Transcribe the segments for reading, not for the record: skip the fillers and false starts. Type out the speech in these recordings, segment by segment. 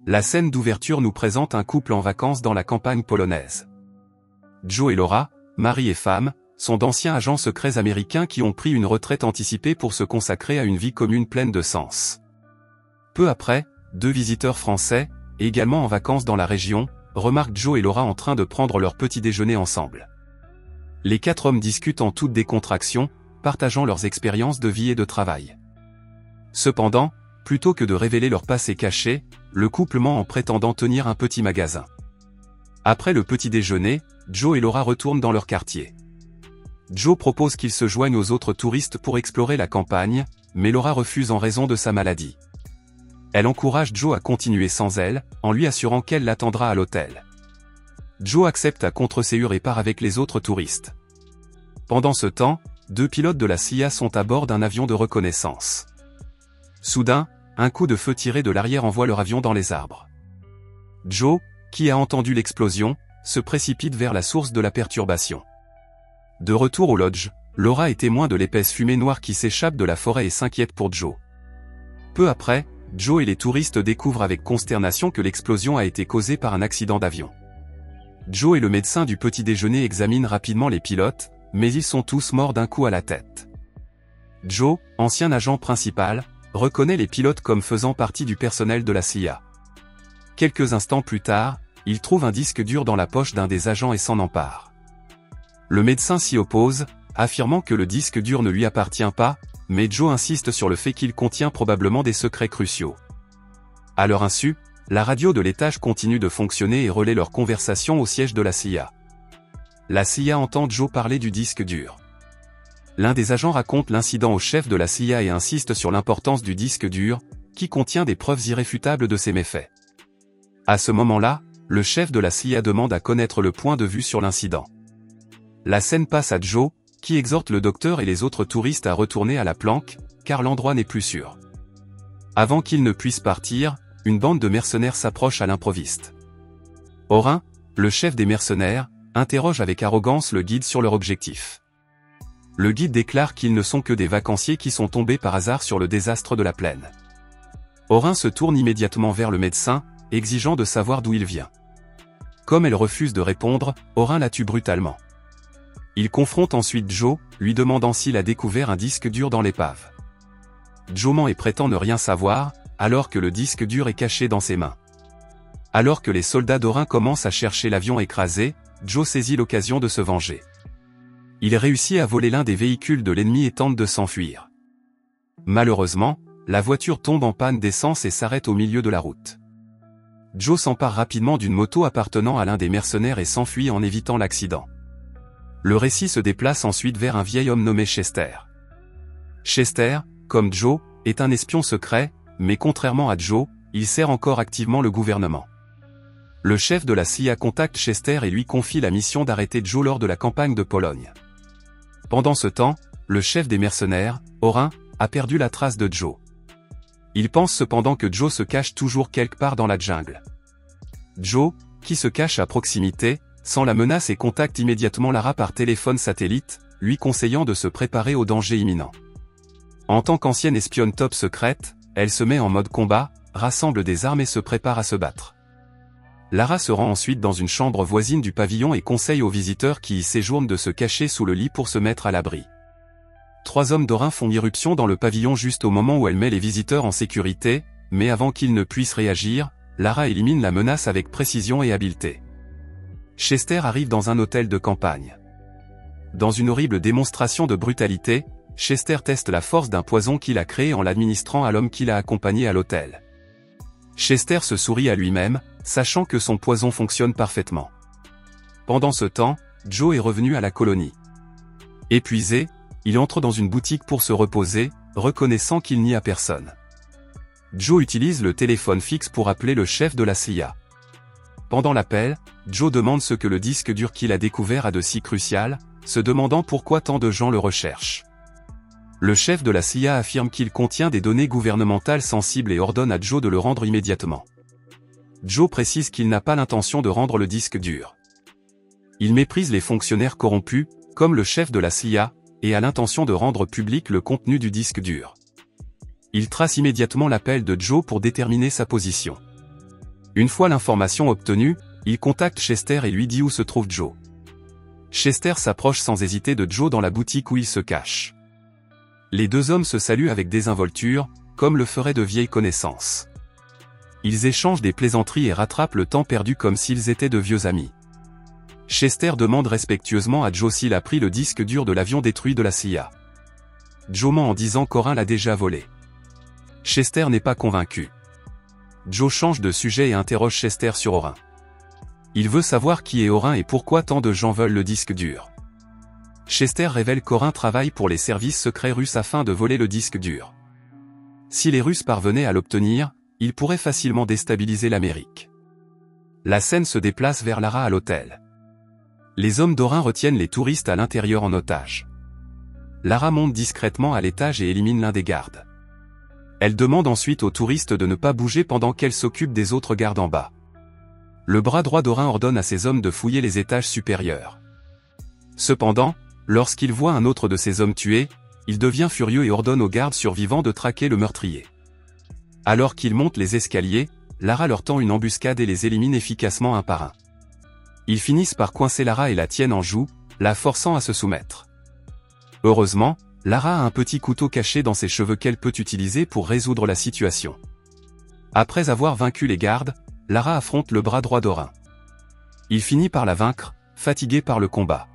La scène d'ouverture nous présente un couple en vacances dans la campagne polonaise. Joe et Laura, mari et femme, sont d'anciens agents secrets américains qui ont pris une retraite anticipée pour se consacrer à une vie commune pleine de sens. Peu après, deux visiteurs français, également en vacances dans la région, remarquent Joe et Laura en train de prendre leur petit déjeuner ensemble. Les quatre hommes discutent en toute décontraction, partageant leurs expériences de vie et de travail. Cependant, plutôt que de révéler leur passé caché, le couple ment en prétendant tenir un petit magasin. Après le petit déjeuner, Joe et Laura retournent dans leur quartier. Joe propose qu'ils se joignent aux autres touristes pour explorer la campagne, mais Laura refuse en raison de sa maladie. Elle encourage Joe à continuer sans elle, en lui assurant qu'elle l'attendra à l'hôtel. Joe accepte à contre-ségur et part avec les autres touristes. Pendant ce temps, deux pilotes de la CIA sont à bord d'un avion de reconnaissance. Soudain, un coup de feu tiré de l'arrière envoie leur avion dans les arbres. Joe, qui a entendu l'explosion, se précipite vers la source de la perturbation. De retour au lodge, Laura est témoin de l'épaisse fumée noire qui s'échappe de la forêt et s'inquiète pour Joe. Peu après, Joe et les touristes découvrent avec consternation que l'explosion a été causée par un accident d'avion. Joe et le médecin du petit déjeuner examinent rapidement les pilotes, mais ils sont tous morts d'un coup à la tête. Joe, ancien agent principal, reconnaît les pilotes comme faisant partie du personnel de la CIA. Quelques instants plus tard, il trouve un disque dur dans la poche d'un des agents et s'en empare. Le médecin s'y oppose, affirmant que le disque dur ne lui appartient pas, mais Joe insiste sur le fait qu'il contient probablement des secrets cruciaux. À leur insu, la radio de l'étage continue de fonctionner et relaie leur conversation au siège de la CIA. La CIA entend Joe parler du disque dur. L'un des agents raconte l'incident au chef de la CIA et insiste sur l'importance du disque dur, qui contient des preuves irréfutables de ses méfaits. À ce moment-là, le chef de la CIA demande à connaître le point de vue sur l'incident. La scène passe à Joe, qui exhorte le docteur et les autres touristes à retourner à la planque, car l'endroit n'est plus sûr. Avant qu'ils ne puissent partir, une bande de mercenaires s'approche à l'improviste. Orin, le chef des mercenaires, interroge avec arrogance le guide sur leur objectif. Le guide déclare qu'ils ne sont que des vacanciers qui sont tombés par hasard sur le désastre de la plaine. Orin se tourne immédiatement vers le médecin, exigeant de savoir d'où il vient. Comme elle refuse de répondre, Orin la tue brutalement. Il confronte ensuite Joe, lui demandant s'il a découvert un disque dur dans l'épave. Joe ment et prétend ne rien savoir, alors que le disque dur est caché dans ses mains. Alors que les soldats d'Orin commencent à chercher l'avion écrasé, Joe saisit l'occasion de se venger. Il réussit à voler l'un des véhicules de l'ennemi et tente de s'enfuir. Malheureusement, la voiture tombe en panne d'essence et s'arrête au milieu de la route. Joe s'empare rapidement d'une moto appartenant à l'un des mercenaires et s'enfuit en évitant l'accident. Le récit se déplace ensuite vers un vieil homme nommé Chester. Chester, comme Joe, est un espion secret, mais contrairement à Joe, il sert encore activement le gouvernement. Le chef de la CIA contacte Chester et lui confie la mission d'arrêter Joe lors de la campagne de Pologne. Pendant ce temps, le chef des mercenaires, Orin, a perdu la trace de Joe. Il pense cependant que Joe se cache toujours quelque part dans la jungle. Joe, qui se cache à proximité, sent la menace et contacte immédiatement Lara par téléphone satellite, lui conseillant de se préparer au danger imminent. En tant qu'ancienne espionne top secrète, elle se met en mode combat, rassemble des armes et se prépare à se battre. Lara se rend ensuite dans une chambre voisine du pavillon et conseille aux visiteurs qui y séjournent de se cacher sous le lit pour se mettre à l'abri. 3 hommes d'Orin font irruption dans le pavillon juste au moment où elle met les visiteurs en sécurité, mais avant qu'ils ne puissent réagir, Lara élimine la menace avec précision et habileté. Chester arrive dans un hôtel de campagne. Dans une horrible démonstration de brutalité, Chester teste la force d'un poison qu'il a créé en l'administrant à l'homme qui l'a accompagné à l'hôtel. Chester se sourit à lui-même, sachant que son poison fonctionne parfaitement. Pendant ce temps, Joe est revenu à la colonie. Épuisé, il entre dans une boutique pour se reposer, reconnaissant qu'il n'y a personne. Joe utilise le téléphone fixe pour appeler le chef de la CIA. Pendant l'appel, Joe demande ce que le disque dur qu'il a découvert a de si crucial, se demandant pourquoi tant de gens le recherchent. Le chef de la CIA affirme qu'il contient des données gouvernementales sensibles et ordonne à Joe de le rendre immédiatement. Joe précise qu'il n'a pas l'intention de rendre le disque dur. Il méprise les fonctionnaires corrompus, comme le chef de la CIA, et a l'intention de rendre public le contenu du disque dur. Il trace immédiatement l'appel de Joe pour déterminer sa position. Une fois l'information obtenue, il contacte Chester et lui dit où se trouve Joe. Chester s'approche sans hésiter de Joe dans la boutique où il se cache. Les deux hommes se saluent avec désinvolture, comme le feraient de vieilles connaissances. Ils échangent des plaisanteries et rattrapent le temps perdu comme s'ils étaient de vieux amis. Chester demande respectueusement à Joe s'il a pris le disque dur de l'avion détruit de la CIA. Joe ment en disant qu'Orin l'a déjà volé. Chester n'est pas convaincu. Joe change de sujet et interroge Chester sur Orin. Il veut savoir qui est Orin et pourquoi tant de gens veulent le disque dur. Chester révèle qu'Orin travaille pour les services secrets russes afin de voler le disque dur. Si les Russes parvenaient à l'obtenir, ils pourraient facilement déstabiliser l'Amérique. La scène se déplace vers Lara à l'hôtel. Les hommes d'Orin retiennent les touristes à l'intérieur en otage. Lara monte discrètement à l'étage et élimine l'un des gardes. Elle demande ensuite aux touristes de ne pas bouger pendant qu'elle s'occupe des autres gardes en bas. Le bras droit d'Orin ordonne à ses hommes de fouiller les étages supérieurs. Cependant, lorsqu'il voit un autre de ses hommes tué, il devient furieux et ordonne aux gardes survivants de traquer le meurtrier. Alors qu'ils montent les escaliers, Lara leur tend une embuscade et les élimine efficacement un par un. Ils finissent par coincer Lara et la tiennent en joue, la forçant à se soumettre. Heureusement, Lara a un petit couteau caché dans ses cheveux qu'elle peut utiliser pour résoudre la situation. Après avoir vaincu les gardes, Lara affronte le bras droit d'Orin. Il finit par la vaincre, fatigué par le combat.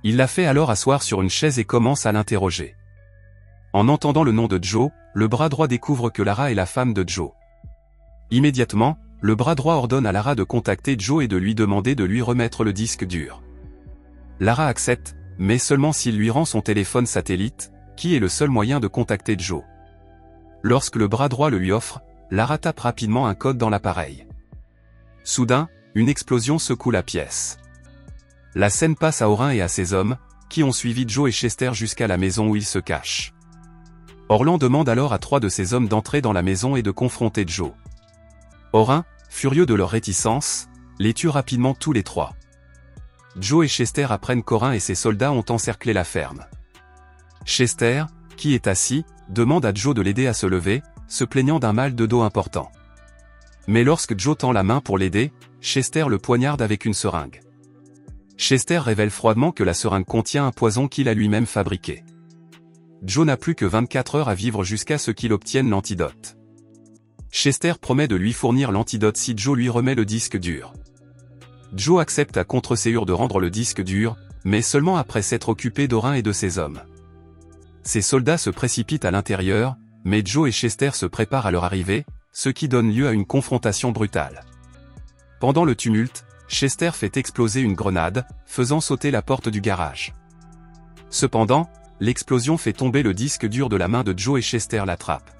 Il la fait alors asseoir sur une chaise et commence à l'interroger. En entendant le nom de Joe, le bras droit découvre que Lara est la femme de Joe. Immédiatement, le bras droit ordonne à Lara de contacter Joe et de lui demander de lui remettre le disque dur. Lara accepte, mais seulement s'il lui rend son téléphone satellite, qui est le seul moyen de contacter Joe. Lorsque le bras droit le lui offre, Lara tape rapidement un code dans l'appareil. Soudain, une explosion secoue la pièce. La scène passe à Orin et à ses hommes, qui ont suivi Joe et Chester jusqu'à la maison où ils se cachent. Orlan demande alors à 3 de ses hommes d'entrer dans la maison et de confronter Joe. Orin, furieux de leur réticence, les tue rapidement tous les 3. Joe et Chester apprennent qu'Orin et ses soldats ont encerclé la ferme. Chester, qui est assis, demande à Joe de l'aider à se lever, se plaignant d'un mal de dos important. Mais lorsque Joe tend la main pour l'aider, Chester le poignarde avec une seringue. Chester révèle froidement que la seringue contient un poison qu'il a lui-même fabriqué. Joe n'a plus que 24 heures à vivre jusqu'à ce qu'il obtienne l'antidote. Chester promet de lui fournir l'antidote si Joe lui remet le disque dur. Joe accepte à contre-ségur de rendre le disque dur, mais seulement après s'être occupé d'Orin et de ses hommes. Ses soldats se précipitent à l'intérieur, mais Joe et Chester se préparent à leur arrivée, ce qui donne lieu à une confrontation brutale. Pendant le tumulte, Chester fait exploser une grenade, faisant sauter la porte du garage. Cependant, l'explosion fait tomber le disque dur de la main de Joe et Chester l'attrape.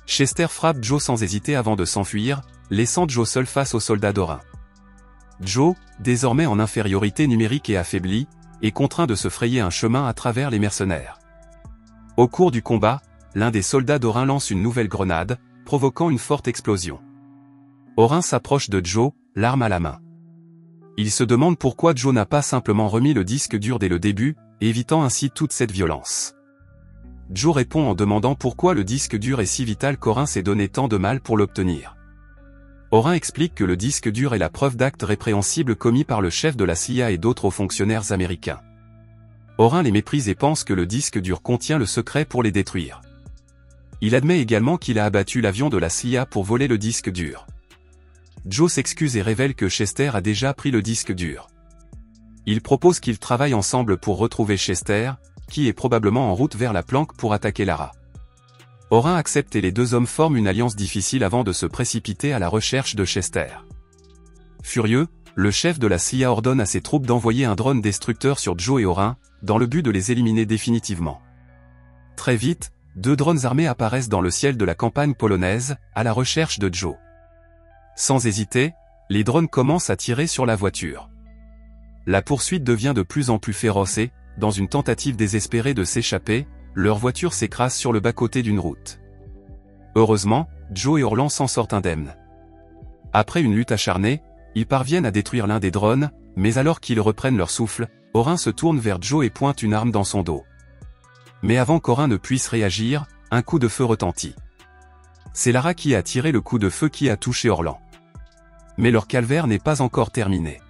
Chester frappe Joe sans hésiter avant de s'enfuir, laissant Joe seul face aux soldats d'Orin. Joe, désormais en infériorité numérique et affaibli, est contraint de se frayer un chemin à travers les mercenaires. Au cours du combat, l'un des soldats d'Orin lance une nouvelle grenade, provoquant une forte explosion. Orin s'approche de Joe, l'arme à la main. Il se demande pourquoi Joe n'a pas simplement remis le disque dur dès le début, évitant ainsi toute cette violence. Joe répond en demandant pourquoi le disque dur est si vital qu'Orin s'est donné tant de mal pour l'obtenir. Orin explique que le disque dur est la preuve d'actes répréhensibles commis par le chef de la CIA et d'autres hauts fonctionnaires américains. Orin les méprise et pense que le disque dur contient le secret pour les détruire. Il admet également qu'il a abattu l'avion de la CIA pour voler le disque dur. Joe s'excuse et révèle que Chester a déjà pris le disque dur. Il propose qu'ils travaillent ensemble pour retrouver Chester, qui est probablement en route vers la planque pour attaquer Lara. Orin accepte et les deux hommes forment une alliance difficile avant de se précipiter à la recherche de Chester. Furieux, le chef de la CIA ordonne à ses troupes d'envoyer un drone destructeur sur Joe et Orin, dans le but de les éliminer définitivement. Très vite, 2 drones armés apparaissent dans le ciel de la campagne polonaise, à la recherche de Joe. Sans hésiter, les drones commencent à tirer sur la voiture. La poursuite devient de plus en plus féroce et, dans une tentative désespérée de s'échapper, leur voiture s'écrase sur le bas-côté d'une route. Heureusement, Joe et Orlan s'en sortent indemnes. Après une lutte acharnée, ils parviennent à détruire l'un des drones, mais alors qu'ils reprennent leur souffle, Orin se tourne vers Joe et pointe une arme dans son dos. Mais avant qu'Orin ne puisse réagir, un coup de feu retentit. C'est Lara qui a tiré le coup de feu qui a touché Orlan. Mais leur calvaire n'est pas encore terminé.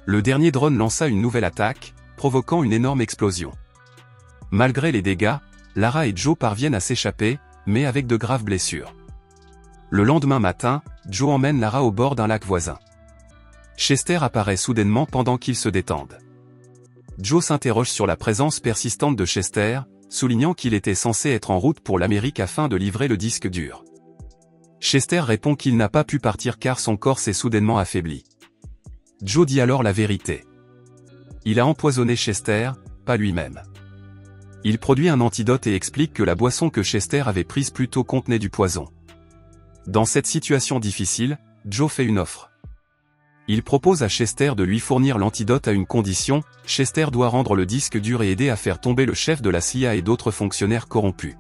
Le dernier drone lança une nouvelle attaque, provoquant une énorme explosion. Malgré les dégâts, Lara et Joe parviennent à s'échapper, mais avec de graves blessures. Le lendemain matin, Joe emmène Lara au bord d'un lac voisin. Chester apparaît soudainement pendant qu'ils se détendent. Joe s'interroge sur la présence persistante de Chester, soulignant qu'il était censé être en route pour l'Amérique afin de livrer le disque dur. Chester répond qu'il n'a pas pu partir car son corps s'est soudainement affaibli. Joe dit alors la vérité. Il a empoisonné Chester, pas lui-même. Il produit un antidote et explique que la boisson que Chester avait prise plus tôt contenait du poison. Dans cette situation difficile, Joe fait une offre. Il propose à Chester de lui fournir l'antidote à une condition, Chester doit rendre le disque dur et aider à faire tomber le chef de la CIA et d'autres fonctionnaires corrompus.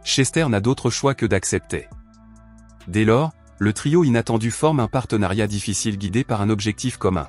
Chester n'a d'autre choix que d'accepter. Dès lors, le trio inattendu forme un partenariat difficile guidé par un objectif commun.